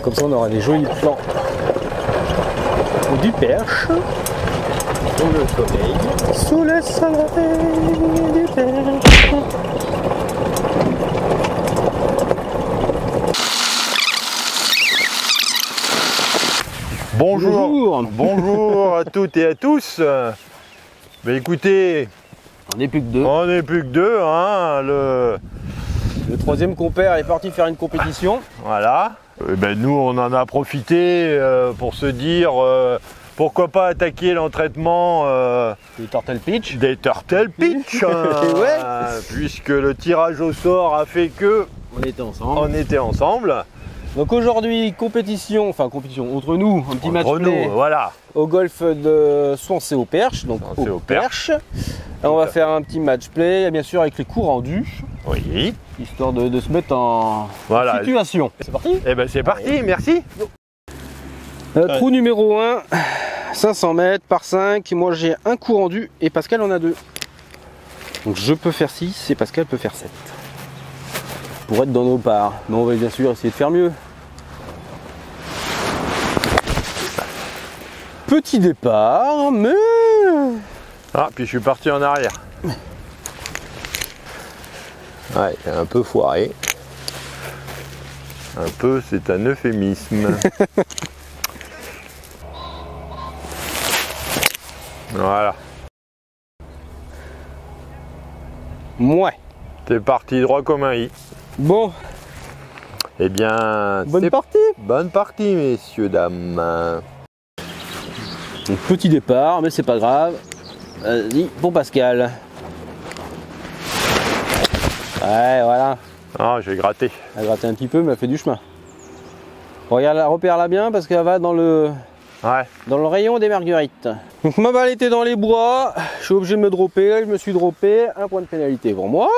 Comme ça on aura des jolis plans du perche Sous le soleil. sous le soleil du perche. Bonjour. Bonjour à toutes et à tous. Ben écoutez, On n'est plus que deux. on n'est plus que deux, hein, Le troisième compère est parti faire une compétition. voilà. Ben nous on en a profité pour se dire pourquoi pas attaquer l'entraînement Le Turtle Pitch. des Turtle Pitch, hein, Ouais. puisque le tirage au sort a fait que On était ensemble. on était ensemble. Donc aujourd'hui, compétition entre nous, un petit match Entre play nous, voilà. au golf de Swansea au perche, donc Swansea au au Perche. Et on va faire un petit match play, bien sûr avec les coups rendus, Oui. histoire de se mettre en Voilà. situation. C'est parti. Et ben c'est parti, merci. Trou numéro 1, 500 mètres par 5. Moi j'ai un coup rendu et Pascal en a 2. Donc je peux faire 6 et Pascal peut faire 7. Pour être dans nos parts. Mais on va bien sûr essayer de faire mieux. Petit départ, mais... Ah, puis je suis parti en arrière. Ouais, un peu foiré. Un peu, c'est un euphémisme. Voilà. Ouais. C'est parti droit comme un i. Bon, Eh bien, bonne c'est partie. bonne partie, messieurs, dames. Donc, petit départ, mais c'est pas grave. Vas-y, pour Pascal. Ouais, voilà. Ah, j'ai gratté. Elle a gratté un petit peu, mais elle fait du chemin. Regarde, repère-la bien parce qu'elle va dans le rayon des marguerites. Donc ma balle était dans les bois. Je suis obligé de me dropper. Je me suis droppé. Un point de pénalité pour moi.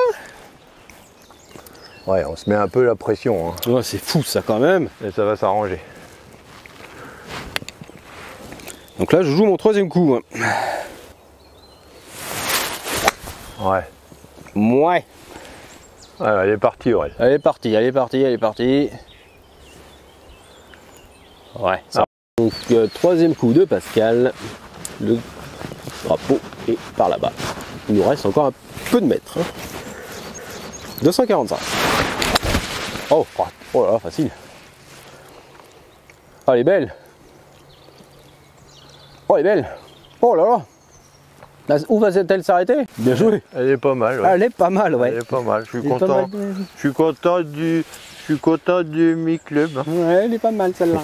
Ouais, on se met un peu la pression, hein. Oh, c'est fou ça quand même. Et ça va s'arranger. Donc là, je joue mon troisième coup. Ouais. Ouais. Alors, elle est partie, Aurel. Elle est partie, elle est partie, elle est partie. Ouais. Ça. Donc troisième coup de Pascal. Le drapeau est par là-bas. Il nous reste encore un peu de mètres. 245. Oh, oh là là, facile. Oh, elle est belle. Oh, elle est belle. Oh là là. Là, où va-t-elle s'arrêter? Bien joué. Elle est pas mal, ouais. Elle est pas mal, ouais. Elle est pas mal. Je suis Elle est pas content. mal. Je suis content du mi-club. Ouais, elle est pas mal celle-là.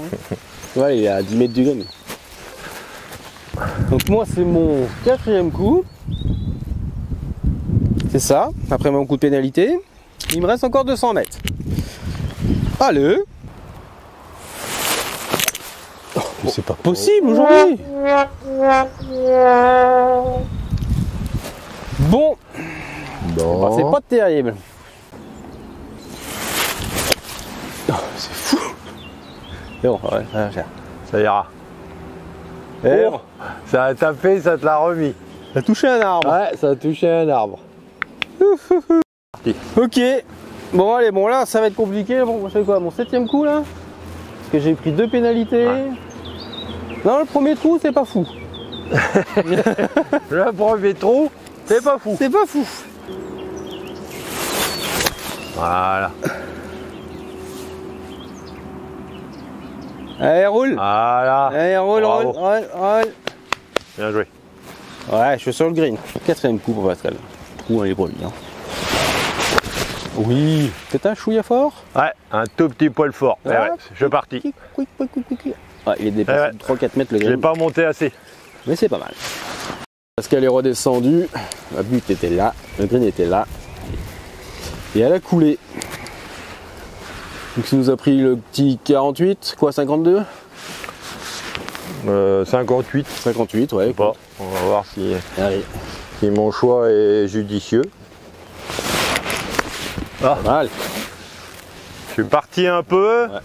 Ouais, il est à 10 mètres du green. Donc moi, c'est mon quatrième coup. C'est ça, après mon coup de pénalité. Il me reste encore 200 mètres. Allez. Oh, mais c'est pas possible aujourd'hui. Bon, bah, c'est pas terrible. Oh, c'est fou. C'est bon, ouais, Ça ira. Eh, Oh, ça a tapé, ça te l'a remis. ça a touché un arbre. Ouais, ça a touché un arbre. Ok. Bon, allez, bon, là, ça va être compliqué. Bon, je fais quoi, mon septième coup, là? Parce que j'ai pris 2 pénalités. Ouais. Non, le premier trou, c'est pas fou. Le premier trou, c'est pas fou. C'est pas fou. Voilà. Allez, roule. Voilà. Allez, roule, Bravo. roule. Bien joué. Ouais, je suis sur le green. Quatrième coup pour Pascal. Trou, elle est pour lui. Hein. Oui. Peut-être un chouïa fort. Ouais, un tout petit poil fort. Ouais, ouais, je suis parti. Ouais, il est dépassé de 3-4 mètres le Je green. l'ai pas monté assez. Mais c'est pas mal. Pascal est redescendu. La butte était là. Le green était là. Et elle a coulé. Donc ça nous a pris le petit 48, quoi, 52 58. 58, ouais. Bon, on va voir si Allez, mon choix est judicieux. pas mal. Je suis parti un peu. Ouais.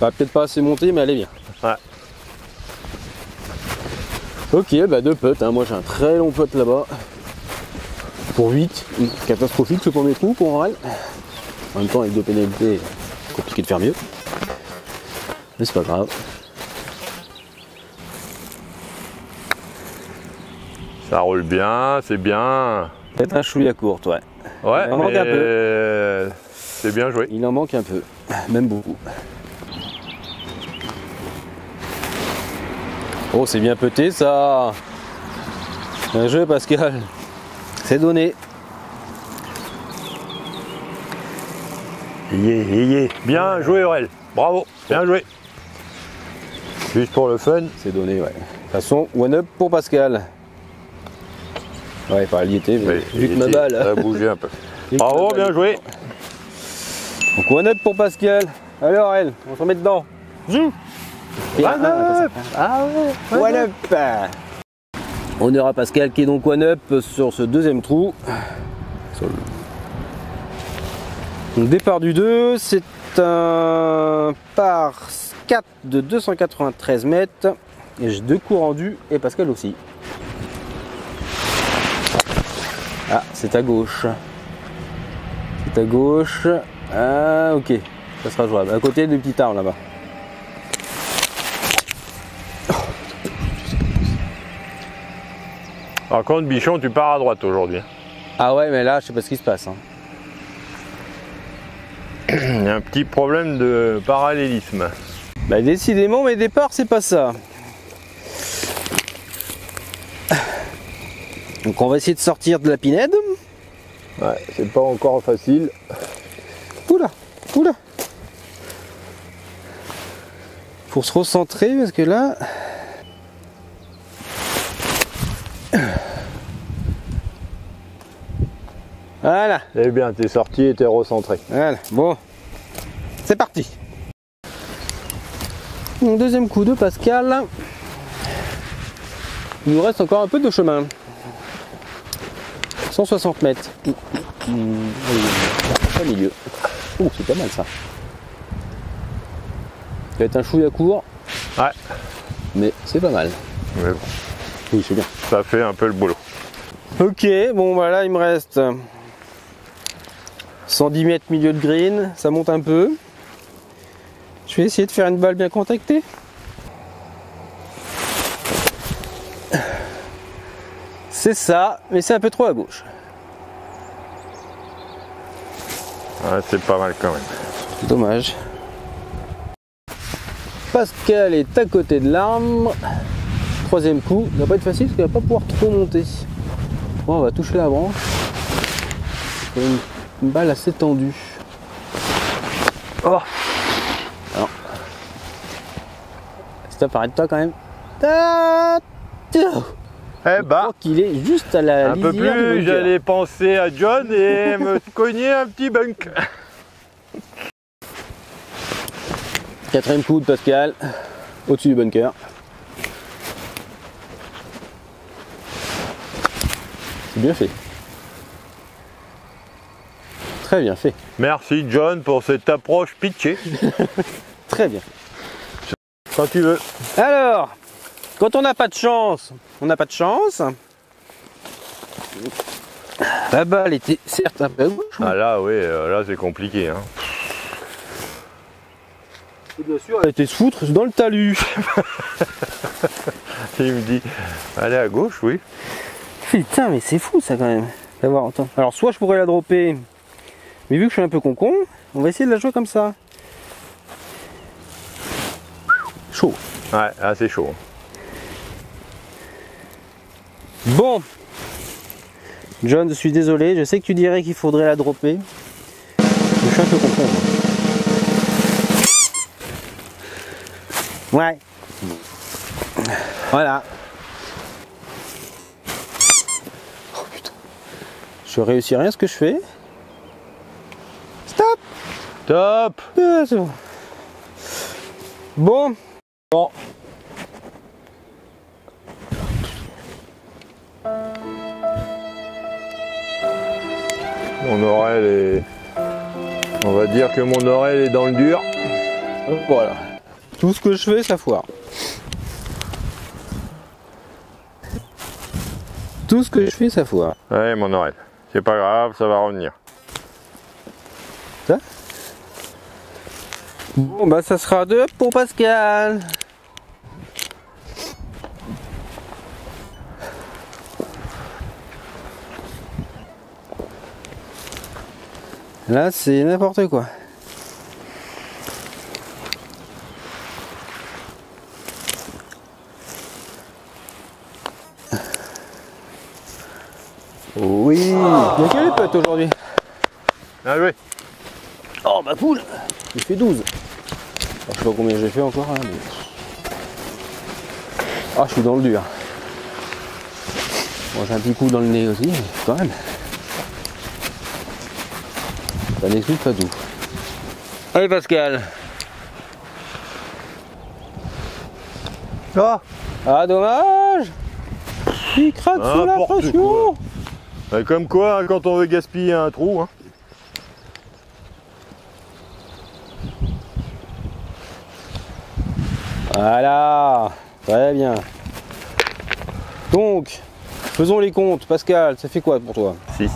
Bah, peut-être pas assez monté, mais elle est bien. Ouais. Ok, bah 2 putts, hein. Moi j'ai un très long putt là-bas. Pour 8, catastrophique ce premier trou pour Aurel. En même temps, avec 2 pénalités, compliqué de faire mieux. Mais c'est pas grave. Ça roule bien, c'est bien. Peut-être un chouïa courte, ouais. Ouais, il en manque un peu. C'est bien joué. Il en manque un peu, même beaucoup. Oh, c'est bien pété ça. Bien joué Pascal. C'est donné. Bien joué Aurel. Bravo, bien joué. Juste pour le fun. C'est donné, ouais. De toute façon, one up pour Pascal. Ouais, pas il y était, mais vu que ma balle. Ça a bougé un peu. Bravo, bien joué. Donc one up pour Pascal. Allez Aurel, on se remet dedans. Et One up. Ah ouais, one up. On aura Pascal qui est donc one up sur ce deuxième trou. Donc départ du 2, c'est un par 4 de 293 mètres. Et j'ai 2 coups rendus et Pascal aussi. Ah, c'est à gauche. C'est à gauche. Ah, ok. Ça sera jouable. À côté du petit arbre là-bas. Par contre, Bichon, tu pars à droite aujourd'hui. Ah ouais, mais là, je sais pas ce qui se passe. Hein. Il y a un petit problème de parallélisme. Bah, décidément, mes départs, c'est pas ça. Donc, on va essayer de sortir de la pinède. Ouais, c'est pas encore facile. Oula, oula. Faut se recentrer parce que là. Voilà. Eh bien, t'es sorti et t'es recentré. Voilà. Bon. C'est parti. Donc, deuxième coup de Pascal. Il nous reste encore un peu de chemin. 160 mètres. Au milieu. Oh, c'est pas mal ça. Ça va être un chouïa court. Ouais. Mais c'est pas mal. Mais bon, Oui, c'est bien. ça fait un peu le boulot. Ok, bon voilà, il me reste 110 mètres milieu de green. Ça monte un peu. Je vais essayer de faire une balle bien contactée. C'est ça, mais c'est un peu trop à gauche. Ouais, c'est pas mal quand même. Dommage. Pascal est à côté de l'arbre. Troisième coup. Il va pas être facile parce qu'il va pas pouvoir trop monter. Bon, on va toucher la branche. C'est une balle assez tendue. Oh. Alors. Stop, arrête-toi quand même. Eh Je bah, crois qu'il est juste à la un peu lisière du plus, bunker. j'allais penser à John et me cogner un petit bunk. Quatrième coup de Pascal, au-dessus du bunker. C'est bien fait. Très bien fait. Merci John pour cette approche pitchée. Très bien. Quand tu veux. Alors, quand on n'a pas de chance, on n'a pas de chance. La balle était certes un peu à gauche. Ah là, oui, là c'est compliqué. Hein. Et bien sûr, elle était se foutre dans le talus. Il me dit, allez à gauche, oui. Putain, mais c'est fou ça quand même. D'avoir autant. Alors, soit je pourrais la dropper, mais vu que je suis un peu con-con, on va essayer de la jouer comme ça. Chaud. Ouais, là c'est chaud. Bon. John, je suis désolé, je sais que tu dirais qu'il faudrait la dropper. Mais je suis un peu con-con. Ouais. Voilà. Oh putain. Je réussis rien ce que je fais. Stop. Top. C'est bon. Bon. Bon. Mon oreille est... On va dire que mon oreille est dans le dur. Voilà. Tout ce que je fais, ça foire. Tout ce que je fais, ça foire. Ouais, mon oreille. C'est pas grave, ça va revenir. Ça Bon bah ça sera 2 pour Pascal. Là c'est n'importe quoi. Oui, il y a quelle pote aujourd'hui? Bien joué. Oh ma poule, j'ai fait 12. Alors, je sais pas combien j'ai fait encore, hein, mais... Ah, je suis dans le dur. Bon, j'ai un petit coup dans le nez aussi, mais quand même. Ça n'explique pas tout. Allez Pascal. Ah dommage. Il craque sous la pression. Comme quoi, hein, quand on veut gaspiller un trou, hein. Voilà, très bien. Donc, faisons les comptes. Pascal, ça fait quoi pour toi? 6.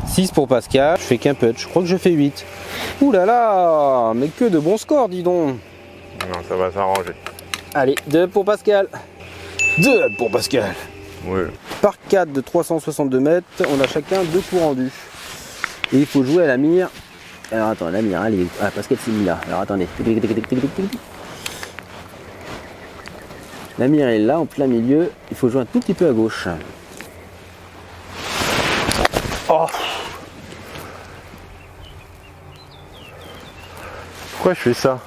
6 pour Pascal, je fais qu'un putt, je crois que je fais 8. Ouh là là, mais que de bons scores, dis donc. Non, ça va s'arranger. Allez, 2 pour Pascal. 2 pour Pascal. Oui. Par 4 de 362 mètres, on a chacun 2 coups rendus. Et il faut jouer à la mire. Alors attends, la mire, elle est où? Ah, Pascal s'est mis là. Alors attendez. La mire est là, en plein milieu. Il faut jouer un tout petit peu à gauche. Oh. Pourquoi je fais ça?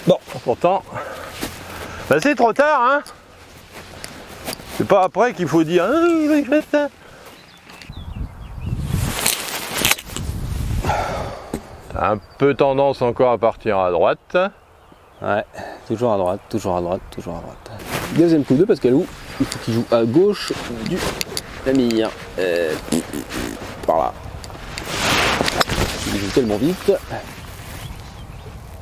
Bon, pourtant, bah c'est trop tard, hein. C'est pas après qu'il faut dire je fais ça. T'as un peu tendance encore à partir à droite. Ouais, toujours à droite, toujours à droite, toujours à droite. Deuxième coup de Pascal Lou, il faut qu'il joue à gauche du la mire. Par là. Il joue tellement vite.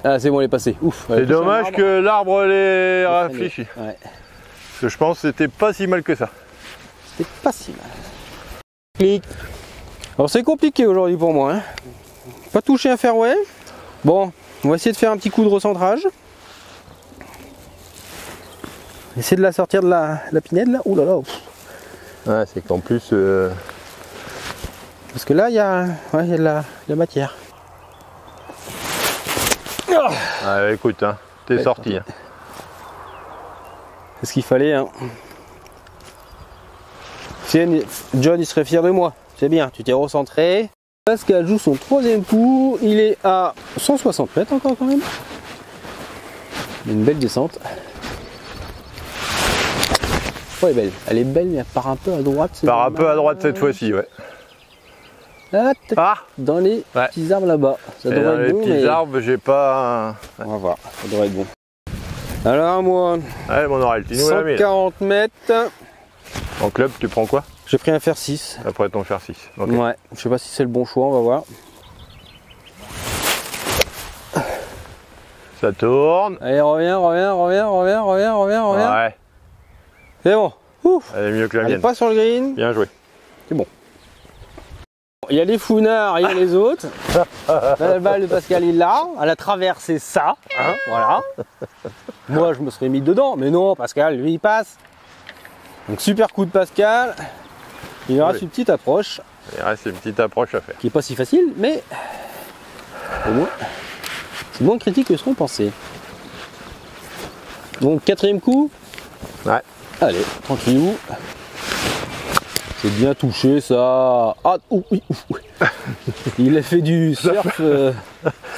Ah c'est bon, il est passé. Ouf. C'est dommage que l'arbre l'ait réfléchi. Ouais. Parce que je pense que c'était pas si mal que ça. C'était pas si mal. Clic. Alors c'est compliqué aujourd'hui pour moi. Hein. Pas toucher un fairway. Bon, on va essayer de faire un petit coup de recentrage. Essayer de la sortir de la pinède là. Ouh là là. Ouais, c'est qu'en plus. Parce que là il y a de la matière. Ah, écoute, hein, t'es sorti. Hein. C'est ce qu'il fallait. Hein. John il serait fier de moi. C'est bien, tu t'es recentré. Pascal joue son troisième coup. Il est à 160 mètres encore quand même. Une belle descente. Oh, elle est belle. Elle est belle, mais elle part un peu à droite. Part un peu à droite cette fois-ci, ouais. Là, dans les petits arbres là-bas. Ça devrait dans être les bon, petits arbres, j'ai pas. On va voir, ça devrait être bon. Alors moi, allez mon oreille, tu nous 140 mètres. En club, tu prends quoi? J'ai pris un fer 6. Après ton fer 6. Okay. Ouais, je sais pas si c'est le bon choix, on va voir. Ça tourne. Allez, reviens. Ouais. C'est bon. Ouf. Elle est mieux que la mienne. Pas sur le green. Bien joué. C'est bon. Il y a les founards, il y a les autres. La balle de Pascal il l'a. Elle a traversé ça. Hein, voilà. Moi je me serais mis dedans, mais non, Pascal lui il passe. Donc super coup de Pascal. Il reste une petite approche. Il reste une petite approche à faire. Qui est pas si facile, mais au moins c'est moins critique que ce qu'on pensait. Donc quatrième coup. Ouais. Allez, tranquillou. C'est bien touché ça. Ah, oui. Il a fait du surf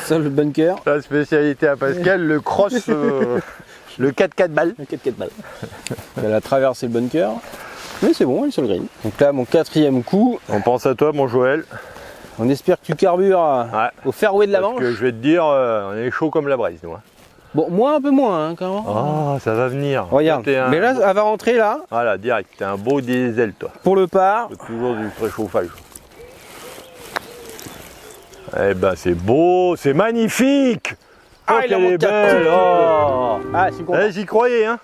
sur le bunker. La spécialité à Pascal, le cross, le 4x4 balles. Le 4x4 balles. Elle a traversé le bunker. Mais c'est bon, il est sur le green. Donc là, mon quatrième coup. On pense à toi, mon Joël. On espère que tu carbures au fairway de la Manche. Parce que je vais te dire, on est chaud comme la braise, nous. Hein. Bon, moi un peu moins, hein, quand même. Oh, ça va venir. Regarde. Mais là, elle va rentrer là. Voilà, direct. T'es un beau diesel, toi. Pour le par. Toujours du préchauffage. Eh ben, c'est beau, c'est magnifique. Ah, il est belle. Oh. Ah, je suis content. J'y croyais, hein.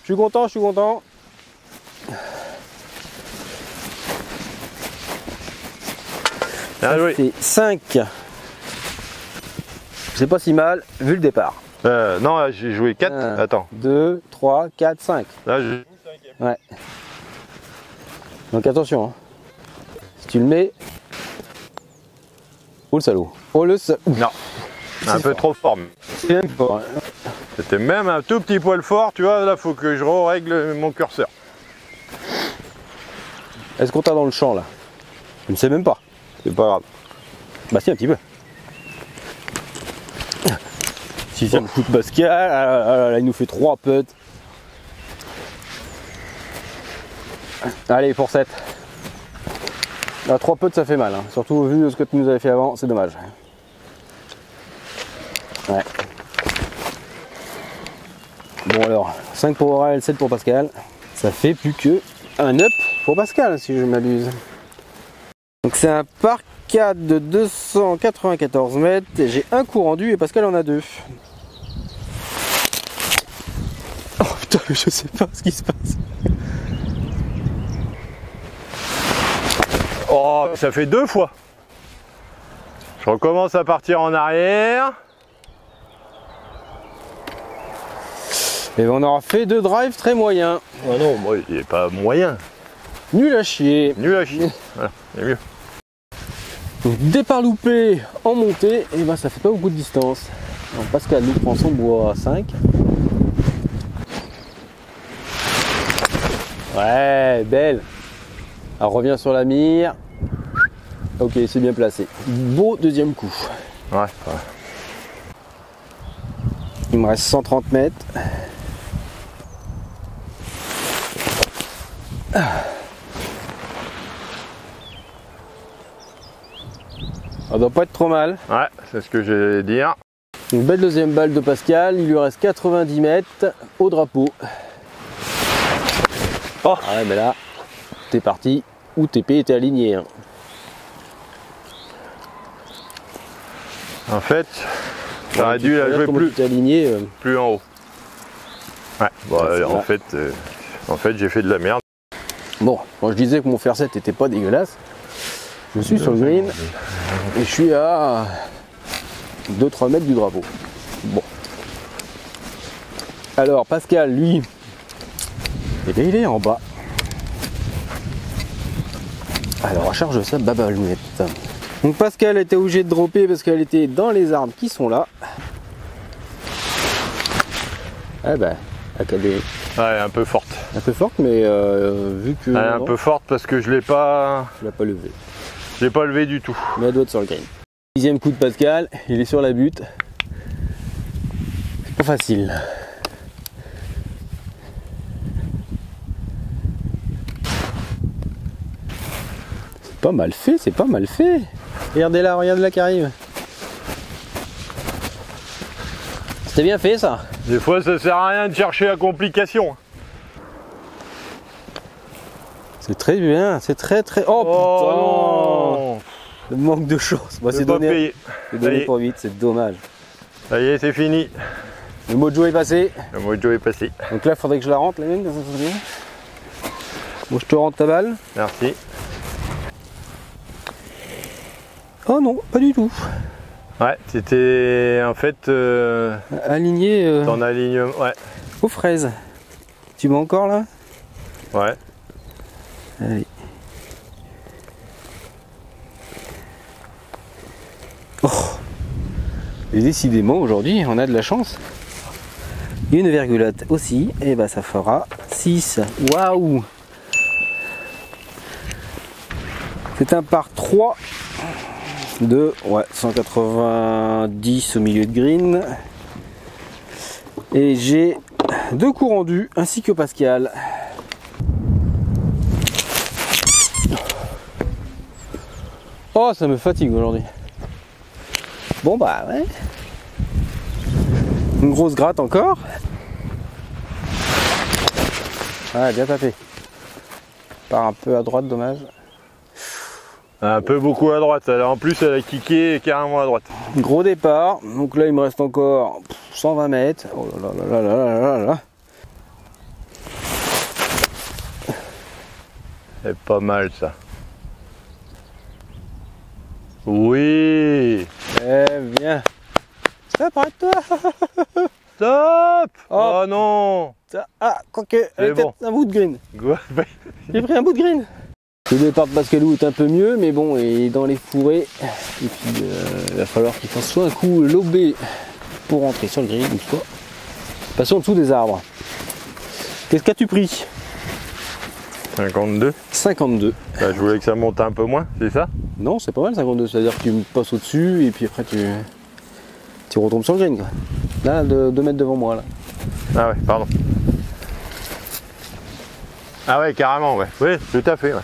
Je suis content. Bien joué. C'est 5. C'est pas si mal vu le départ. Non, là, j'ai joué 4. 1, Attends. 2, 3, 4, 5. Là, Ouais. Donc attention. Hein. Si tu le mets. Oh le salaud. Oh le salaud. non. Un peu trop fort. C'est même fort. Hein. C'était même un tout petit poil fort, tu vois, là faut que je règle mon curseur. Est-ce qu'on t'a dans le champ là? Je ne sais même pas. C'est pas grave. Bah si, un petit peu. 6ème coup de Pascal, là, il nous fait 3 putts. Allez pour 7. Là, 3 putts ça fait mal, hein. Surtout au vu de ce que tu nous avais fait avant, c'est dommage. Ouais. Bon alors, 5 pour Aurel, 7 pour Pascal. Ça fait plus que un up pour Pascal si je m'abuse. Donc c'est un par 4 de 294 mètres. J'ai un coup rendu et Pascal en a 2. Oh putain, je sais pas ce qui se passe. Oh, ça fait 2 fois. Je recommence à partir en arrière. Et ben on aura fait 2 drives très moyens. Oh non, moi il est pas moyen. Nul à chier. Nul à chier. Voilà, c'est mieux. Donc, départ loupé en montée, et ben ça fait pas beaucoup de distance. Alors, Pascal nous prend son bois à 5. Ouais, belle. Elle revient sur la mire. Ok, c'est bien placé. Beau deuxième coup. Ouais, ouais. Il me reste 130 mètres. Ça doit pas être trop mal. Ouais, c'est ce que j'allais dire. Une belle deuxième balle de Pascal. Il lui reste 90 mètres au drapeau. Oh, ah ouais, mais là, t'es parti où TP était aligné. Hein. En fait, j'aurais dû la jouer plus en haut. Ouais, bon, en fait j'ai fait de la merde. Bon, quand je disais que mon fer 7 était pas dégueulasse, je suis sur le green et je suis à 2-3 mètres du drapeau. Bon. Alors Pascal, lui, eh bien, il est en bas. Alors recharge sa babalunette. Donc Pascal était obligé de dropper parce qu'elle était dans les arbres qui sont là. Ah bah, académie. Ouais, un peu forte. Un peu forte, mais vu que. Ouais, un peu forte parce que je l'ai pas. Je l'ai pas levé. Je l'ai pas levé du tout. Mais elle doit être sur le green. 10e coup de Pascal, il est sur la butte. C'est pas facile. C'est pas mal fait, c'est pas mal fait. Regardez là qui arrive. C'était bien fait ça. Des fois ça sert à rien de chercher la complication. C'est très bien, c'est très. Oh putain. Le manque de chance. Bah, c'est donné pour vite, c'est dommage. Ça y est, c'est fini. Le mojo est passé. Le mojo est passé. Donc là, il faudrait que je la rentre la mienne. Bon, je te rentre ta balle. Merci. Oh non, pas du tout. Ouais, c'était en fait aligné ton alignement, ouais. Aux fraises. Tu m'as encore là? Ouais. Allez. Oh. Et décidément aujourd'hui on a de la chance. Une virgulote aussi, et bah ça fera 6. Waouh! C'est un par 3 de 190 au milieu de green. Et j'ai 2 coups rendus ainsi que Pascal. Oh, ça me fatigue aujourd'hui. Bon bah ouais. Une grosse gratte encore. Ouais, bien tapé. Part un peu à droite, dommage. Un peu beaucoup à droite. En plus, elle a kické carrément à droite. Gros départ. Donc là, il me reste encore 120 mètres. Oh là là là là là là là. C'est pas mal ça. Oui. Eh bien. Stop, arrête-toi. Stop. Oh non. Ah, quoique, elle bon. un bout de green. Ouais. J'ai pris un bout de green. Le départ de Pascalou est un peu mieux, mais bon, il est dans les fourrés. Et puis, il va falloir qu'il fasse soit un coup lobé pour rentrer sur le green, ou soit passer en dessous des arbres. Qu'est-ce qu'as-tu pris? 52. 52. Bah, je voulais que ça monte un peu moins, c'est ça? Non, c'est pas mal 52, c'est-à-dire que tu passes au-dessus et puis après tu retombes sur le green, quoi. Là, 2 mètres devant moi, là. Ah ouais, pardon. Ah ouais, carrément, ouais. Oui, tout à fait, ouais.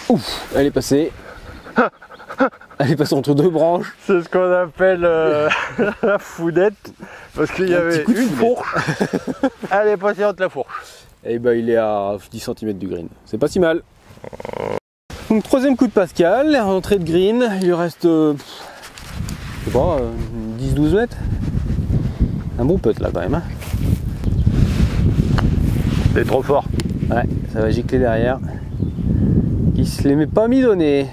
Ouf, elle est passée. Elle est passée entre 2 branches. C'est ce qu'on appelle la foudette, parce qu'il y avait une fourche. Elle est passée entre la fourche. Et bah il est à 10 cm du green. C'est pas si mal. Donc 3e coup de Pascal, rentrée de green. Il lui reste, je sais pas, 10-12 mètres. Un bon putt là quand même. Hein. C'est trop fort. Ouais, ça va gicler derrière. Il se les met pas midonné.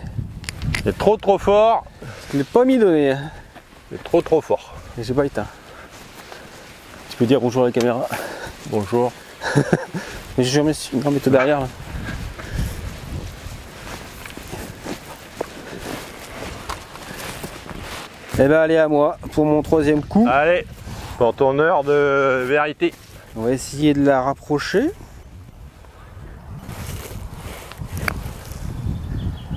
C'est trop fort. Il se l'est pas midonné. C'est trop fort. Et j'ai pas éteint. Tu peux dire bonjour à la caméra. Bonjour. Mais je remets toi derrière là. Et ben allez à moi pour mon 3e coup. Allez, pour ton heure de vérité. On va essayer de la rapprocher.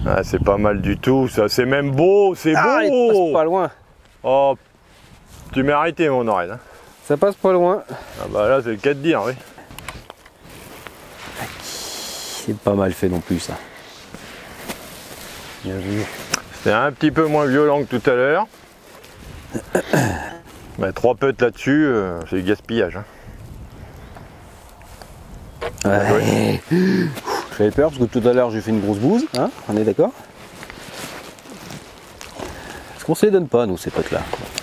Ah, c'est pas mal du tout, ça. C'est même beau, c'est beau. Il passe pas loin. Oh, tu m'as arrêté mon oreille. Hein. Ça passe pas loin. Ah bah là, c'est le cas de dire, oui. C'est pas mal fait non plus, ça. Bien vu. C'est un petit peu moins violent que tout à l'heure. Mais 3 putts là-dessus, c'est du gaspillage. Hein. Ouais. J'avais peur parce que tout à l'heure j'ai fait une grosse bouse, hein, on est d'accord? Parce qu'on se les donne pas nous ces potes là.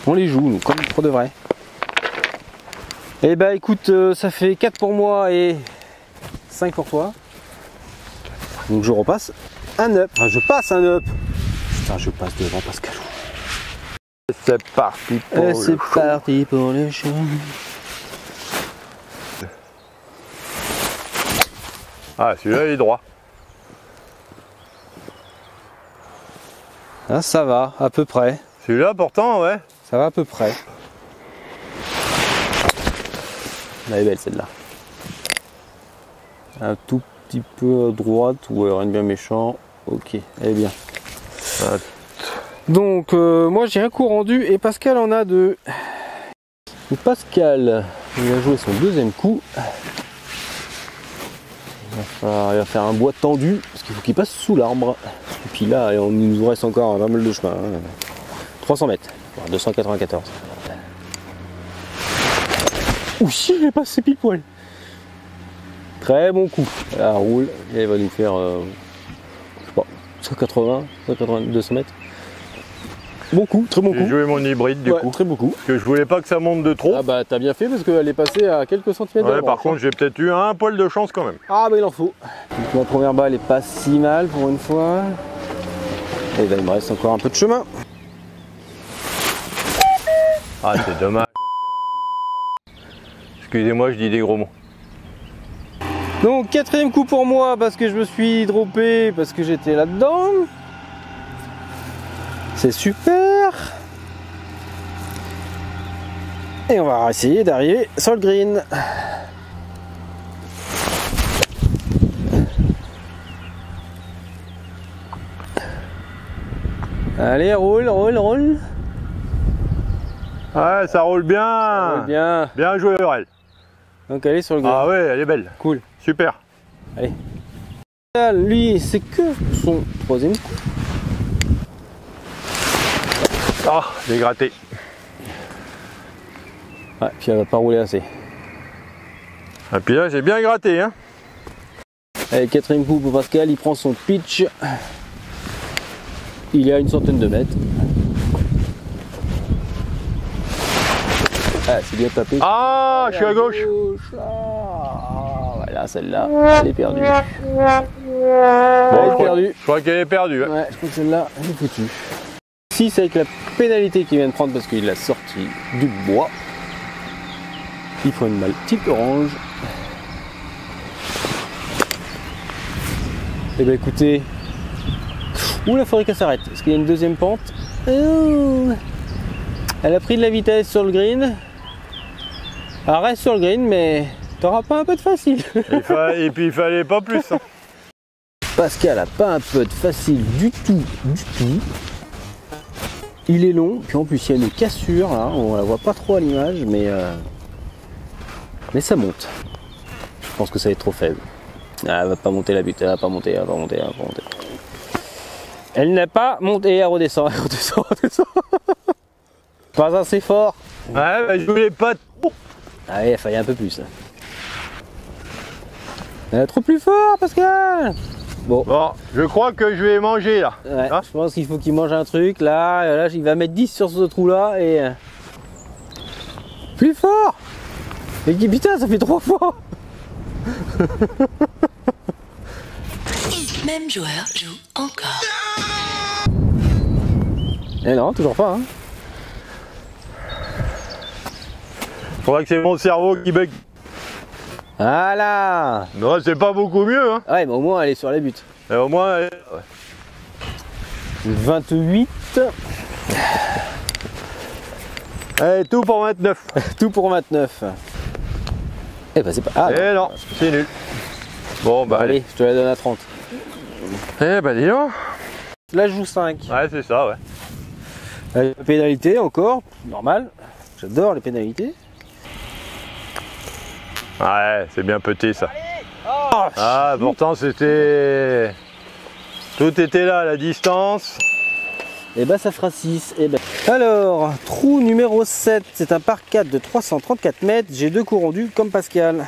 On les joue nous, comme pour de vrai. Et bah écoute, ça fait 4 pour moi et 5 pour toi. Donc je repasse un up. Enfin je passe un up. Putain je passe devant Pascal. C'est parti pour le show. C'est parti pour le show. Ah, celui-là, il est droit. Ah, ça va, à peu près. Celui-là, pourtant, ouais. Ça va à peu près. Elle est belle celle-là. Un tout petit peu à droite, ou rien de bien méchant. Ok, elle est bien. Ah. Donc, moi j'ai un coup rendu et Pascal en a 2. Donc, Pascal, il a joué son 2e coup. Il va faire un bois tendu parce qu'il faut qu'il passe sous l'arbre. Et puis là, il nous reste encore pas mal de chemin. Hein. 300 mètres, 294. Ouh, il est passé pile poil. Très bon coup. Elle roule et elle va nous faire, je sais pas, 180, 180, 200 mètres. Bon coup, très bon coup. J'ai joué mon hybride du coup. Très bon coup. Parce que je voulais pas que ça monte de trop. Ah bah t'as bien fait parce qu'elle est passée à quelques centimètres de la par branche, contre j'ai peut-être eu un poil de chance quand même. Ah bah il en faut. Donc, ma première balle est pas si mal pour une fois. Et là il me reste encore un peu de chemin. Ah c'est dommage. Excusez-moi, je dis des gros mots. Donc 4e coup pour moi parce que je me suis droppé parce que j'étais là-dedans. C'est super. Et on va essayer d'arriver sur le green. Allez, roule, roule, roule. Ouais, ça roule bien. Ça roule bien. Bien joué, Aurel. Donc elle est sur le green. Ah ouais, elle est belle. Cool. Super. Allez. Lui, c'est que son 3e coup. Ah, j'ai gratté. Ouais, puis elle va pas rouler assez. Et puis là, j'ai bien gratté. Hein. Allez, 4e coup pour Pascal, il prend son pitch. Il est à une centaine de mètres. Ah, c'est bien tapé. Ah, je suis à gauche. Ah, voilà, celle-là, elle est perdue. Bon, Elle est perdue. Je crois qu'elle est perdue. Hein. Ouais, je crois que celle-là, elle est foutue. 6 avec la pénalité qu'il vient de prendre parce qu'il a sorti du bois. Il faut une petite orange. Et bien écoutez, il faudrait qu'elle s'arrête parce qu'il y a une deuxième pente. Elle a pris de la vitesse sur le green. Elle reste sur le green, mais t'auras pas un peu de facile. Et puis il fallait pas plus. Hein. Pascal a pas un peu de facile du tout, du tout. Il est long, puis en plus il y a une cassure là, on la voit pas trop à l'image, mais ça monte. Je pense que ça va être trop faible. Ah, elle va pas monter la butte, elle va pas monter, elle va pas monter, elle va pas monter. Elle n'a pas monté, elle redescend, elle redescend, elle redescend. Pas assez fort. Ouais, bah, je voulais pas trop. Ah ouais, il fallait un peu plus. Trop plus fort, Pascal. Bon, je crois que je vais manger là. Ouais, hein, je pense qu'il faut qu'il mange un truc. Là, il va mettre 10 sur ce trou là et... Plus fort. Et putain, ça fait 3 fois. Même joueur joue encore. Et non, toujours pas. Hein. Faudra que c'est mon cerveau qui bug. Voilà. Non, c'est pas beaucoup mieux. Hein. Ouais, mais au moins elle est sur les buts. Et au moins, elle... 28. Allez, tout pour 29. Tout pour 29. Eh ben c'est pas... Ah, non. Non, c'est nul. Bon, bah allez, je te la donne à 30. Eh bah dis donc. Là je joue 5. Ouais, c'est ça, ouais. Pénalité encore, normal. J'adore les pénalités. Ouais, c'est bien petit ça. Oh, ah, pourtant c'était... Tout était là, la distance. Et bah ça fera 6. Et ben... Alors, trou numéro 7, c'est un par 4 de 334 mètres. J'ai 2 coups rendus comme Pascal.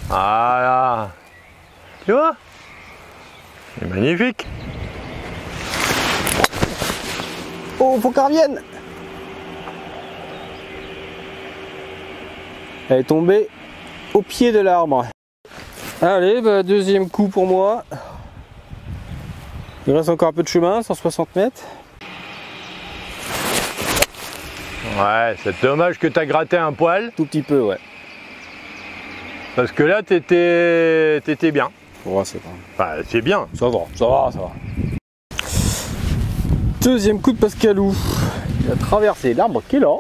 Voilà. Tu vois? C'est magnifique. Oh, faut qu'elle revienne. Elle est tombée au pied de l'arbre. Allez, bah, deuxième coup pour moi. Il reste encore un peu de chemin, 160 mètres. Ouais, c'est dommage que tu as gratté un poil. Tout petit peu, ouais. Parce que là, t'étais bien. Oh, c'est pas... Enfin, c'est bien. Ça va, ça va, ça va. Deuxième coup de Pascalou. Il a traversé l'arbre qui est là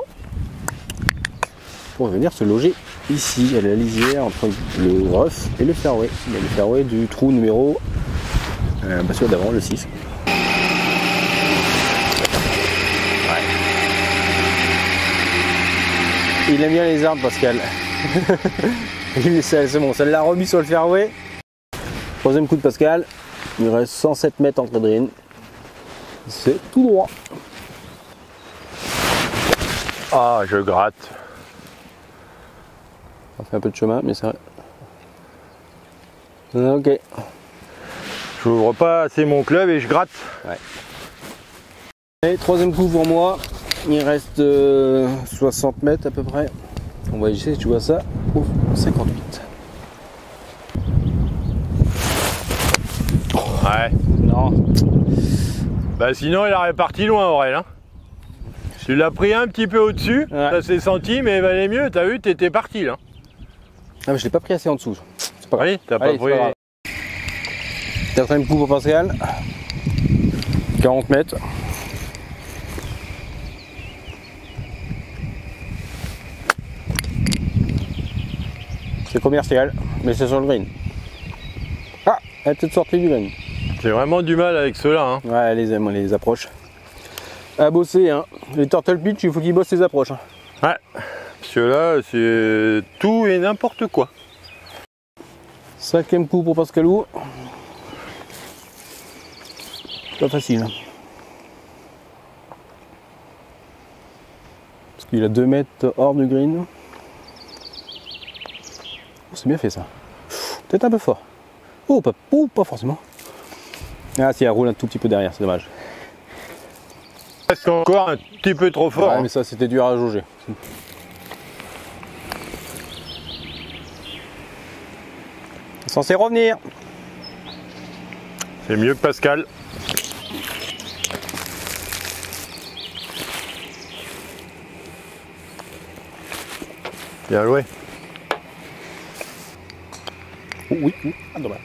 pour venir se loger ici, à la lisière entre le rough et le fairway. Il y a le fairway du trou numéro celui d'avant, le 6. Ouais. Il aime bien les arbres, Pascal. C'est bon, ça l'a remis sur le fairway. Troisième coup de Pascal. Il reste 107 mètres entre greens. C'est tout droit. Ah, je gratte. On fait un peu de chemin, mais ça... Ok. J'ouvre pas assez mon club et je gratte. Ouais. Et troisième coup pour moi. Il reste 60 mètres à peu près. On va essayer, tu vois ça, au 58. Ouais. Non. Bah sinon il aurait parti loin, Aurel. Hein. Tu l'as pris un petit peu au-dessus, ouais. Ça s'est senti, mais il valait mieux, t'as vu, t'étais parti là. Ah mais je l'ai pas pris assez en dessous. C'est pas grave. Oui, t'as pas pris. Quatrième coup pour Pascal. 40 mètres. C'est commercial, mais c'est sur le green. Ah, elle est peut-être sortie du green. J'ai vraiment du mal avec ceux-là. Hein. Ouais, elle les aime, on les approche. À bosser, hein. Les turtle pitch, il faut qu'ils bossent les approches. Hein. Ouais, parce que là, c'est tout et n'importe quoi. Cinquième coup pour Pascalou. Pas facile. Hein. Parce qu'il a 2 mètres hors du green. Oh, c'est bien fait ça. Peut-être un peu fort. Oh, pas forcément. Ah si, elle roule un tout petit peu derrière, c'est dommage. Presque encore un petit peu trop fort. Ouais, hein. mais ça c'était dur à jauger. Censé revenir. C'est mieux que Pascal. Bien joué. Oui, ah, dommage.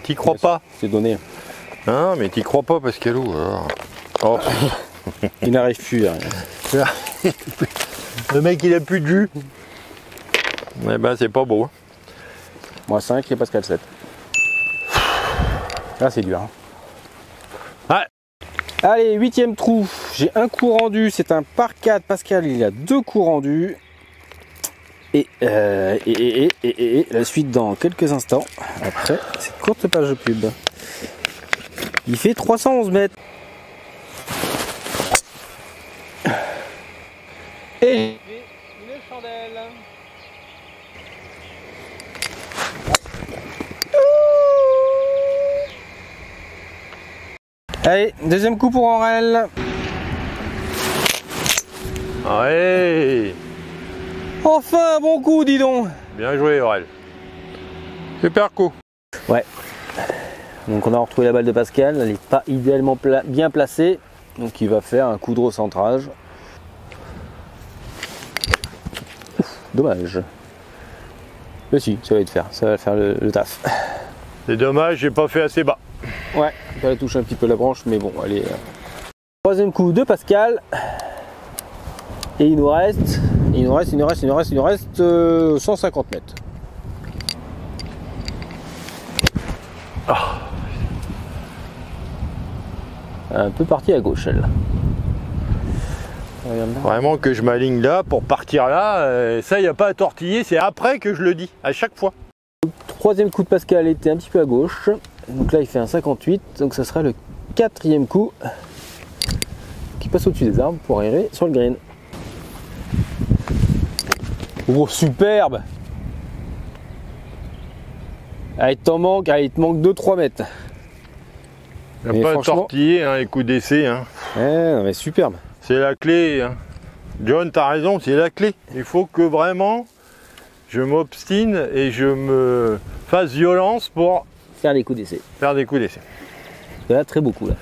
T'y crois pas? C'est donné. Non, mais t'y crois pas, Pascalou. Oh. Il n'arrive plus. Hein. Le mec, il a plus de jus. Eh ben, c'est pas beau. Moi 5 et Pascal 7. Là, c'est dur. Hein. Ouais. Allez, 8e trou. J'ai un coup rendu. C'est un par 4. Pascal, il a 2 coups rendus. Et la suite dans quelques instants. Après cette courte page de pub. Il fait 311 mètres. Et une chandelle. Allez, deuxième coup pour Aurel. Ouais. Enfin un bon coup, dis donc. Bien joué, Aurel. Super coup. Ouais. Donc on a retrouvé la balle de Pascal. Elle n'est pas idéalement bien placée. Donc il va faire un coup de recentrage. Ouf, dommage. Mais si, ça va le faire. Ça va faire le taf. C'est dommage, j'ai pas fait assez bas. Ouais, il fallait toucher un petit peu la branche, mais bon, allez. Troisième coup de Pascal. Et il nous reste 150 mètres. Oh. Un peu parti à gauche, elle. Vraiment que je m'aligne là pour partir là, ça il n'y a pas à tortiller, c'est après que je le dis, à chaque fois. Troisième coup de Pascal était un petit peu à gauche. Donc là il fait un 58, donc ça sera le 4e coup qui passe au-dessus des arbres pour arriver sur le green. Oh, superbe! Allez, il te manque 2-3 mètres. Il n'y a pas à tortiller, hein, les coups d'essai. Hein. Ouais, mais superbe. C'est la clé. Hein. John, t'as raison, c'est la clé. Il faut que vraiment je m'obstine et je me fasse violence pour faire des coups d'essai. Là, très beau coup là.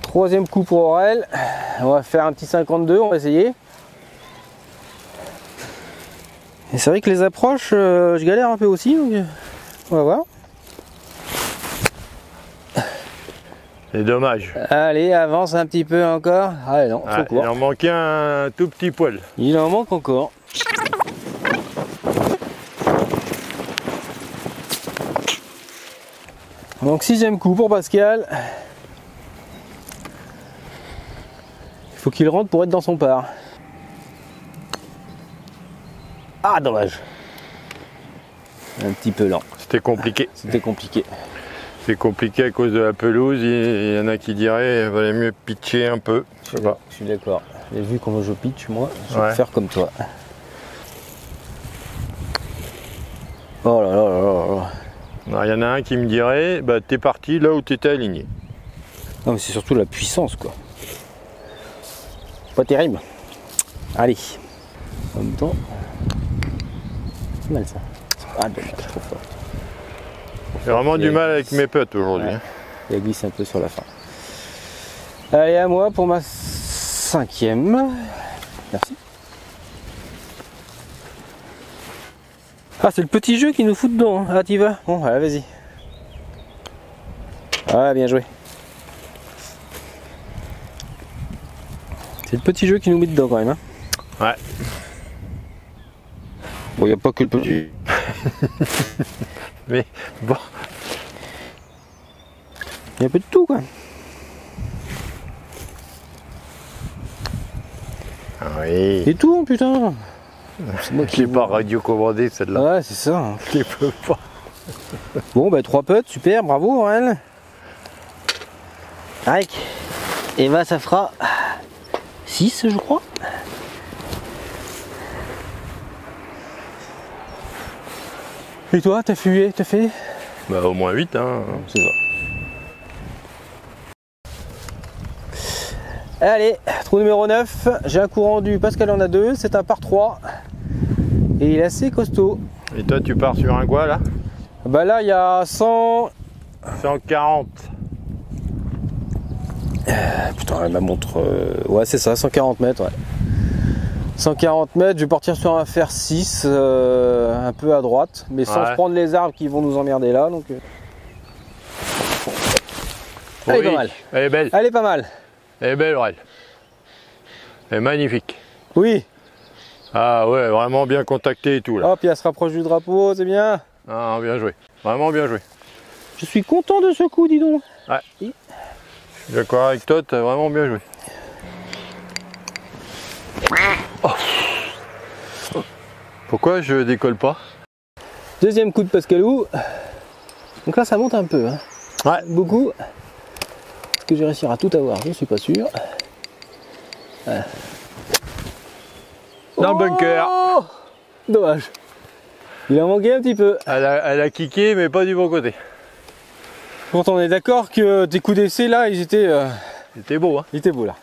Troisième coup pour Aurel. On va faire un petit 52, on va essayer. Et c'est vrai que les approches, je galère un peu aussi, donc on va voir. C'est dommage. Allez, avance un petit peu encore. Ah non, trop court. Il en manquait un tout petit poil. Il en manque encore. Donc 6e coup pour Pascal. Il faut qu'il rentre pour être dans son par. Ah, dommage. Un petit peu lent. C'était compliqué. C'était compliqué. C'est compliqué à cause de la pelouse. Il y en a qui diraient qu'il valait mieux pitcher un peu. Je suis d'accord. Et vu comment je pitch, moi, je vais faire comme toi. Oh là là là là. Il y en a un qui me dirait, bah t'es parti là où t'étais aligné. Non mais c'est surtout la puissance quoi. Pas terrible. Allez. En même temps. C'est mal ça. Ah dommage, trop fort. J'ai vraiment du mal avec mes putts aujourd'hui. Ouais. Il a glissé un peu sur la fin. Allez, à moi pour ma 5e. Merci. Ah, c'est le petit jeu qui nous fout dedans. Hein. Ah, t'y vas? Bon, allez, vas-y. Ah, bien joué. C'est le petit jeu qui nous met dedans quand même. Hein. Ouais. Bon, il n'y a pas que le petit. Mais bon. Il y a un peu de tout quoi. Ah oui. C'est tout, putain. C'est moi qui n'ai pas radio-commandé celle-là. Ouais, c'est ça. Je peux pas. Bon, bah 3 putts, super, bravo Aurel. Tac. Et bah ça fera 6 je crois. Et toi, t'as fait? Bah au moins 8 hein. C'est ça. Allez, trou numéro 9, j'ai un coup rendu, Pascal en a 2, c'est un par 3. Et il est assez costaud. Et toi tu pars sur un quoi là? Bah là il y a 140. Putain, elle ma montre. Ouais c'est ça, 140 mètres ouais. 140 mètres, je vais partir sur un fer 6, un peu à droite, mais sans se prendre les arbres qui vont nous emmerder là. Donc, elle est pas mal. Elle est belle. Elle est pas mal. Elle est belle, Aurel. Elle est magnifique. Oui. Ah ouais, vraiment bien contacté et tout là. Hop, elle se rapproche du drapeau, c'est bien. Ah, bien joué. Vraiment bien joué. Je suis content de ce coup, dis donc. Ouais. Je suis d'accord avec toi, t'as vraiment bien joué. Oh. Pourquoi je décolle pas? Deuxième coup de Pascalou. Donc là, ça monte un peu. Hein. Ouais. Beaucoup. Est-ce que je vais réussir à tout avoir? Je ne suis pas sûr. Voilà. Dans le bunker. Dommage. Il a manqué un petit peu. Elle a kické, mais pas du bon côté. Quand on est d'accord que tes coups d'essai là, ils étaient beaux, hein. Ils étaient beaux là.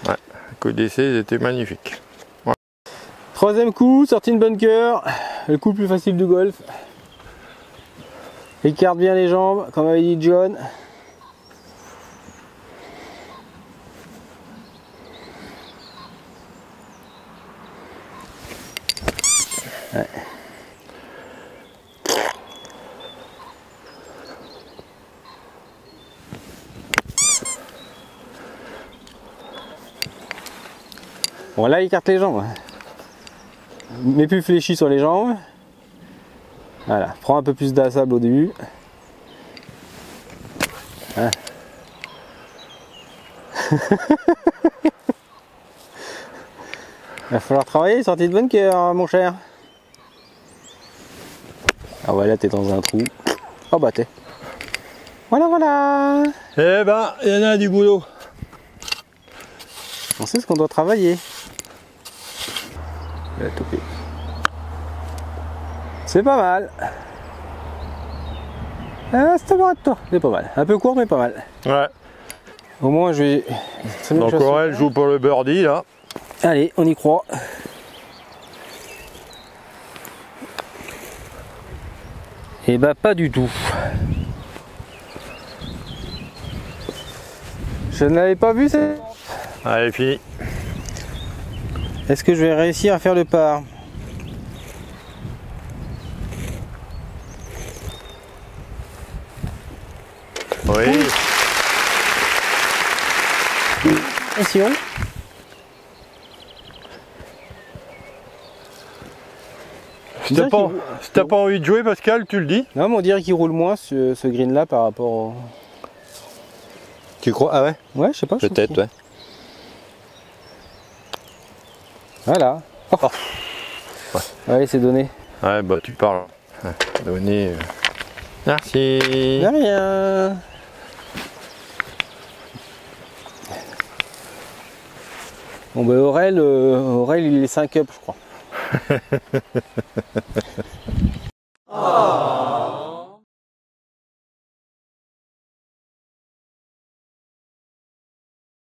Ouais, les coups d'essai, ils étaient magnifiques. Ouais. Troisième coup, sortie de bunker. Le coup le plus facile du golf. Écarte bien les jambes, comme avait dit John. Ouais. Bon là, écarte les jambes. Mets plus fléchi sur les jambes. Voilà, prends un peu plus d'assable au début. Hein. Il va falloir travailler, sortie de bunker, mon cher. Ah ouais, là t'es dans un trou. Oh bah t'es. Voilà, voilà. Eh ben, il y en a du boulot. On sait ce qu'on doit travailler. La topée. C'est pas mal. Ah, c'est pas toi. C'est pas mal. Un peu court, mais pas mal. Ouais. Au moins, je vais. Donc Aurel joue pour le birdie là. Allez, on y croit. Et bah, pas du tout. Je ne l'avais pas vu, c'est. Allez, fini. Est-ce que je vais réussir à faire le par? Oui. Attention. Si t'as pas envie de jouer, Pascal, tu le dis. Non, mais on dirait qu'il roule moins ce green là par rapport au... Tu crois? Ah ouais? Ouais, je sais pas. Peut-être, ouais. Voilà. Oh. Ouais. Allez, c'est donné. Ouais, bah tu parles. Ouais, donné. Merci. De rien. Bon, bah Aurel, il est 5 up, je crois. Oh.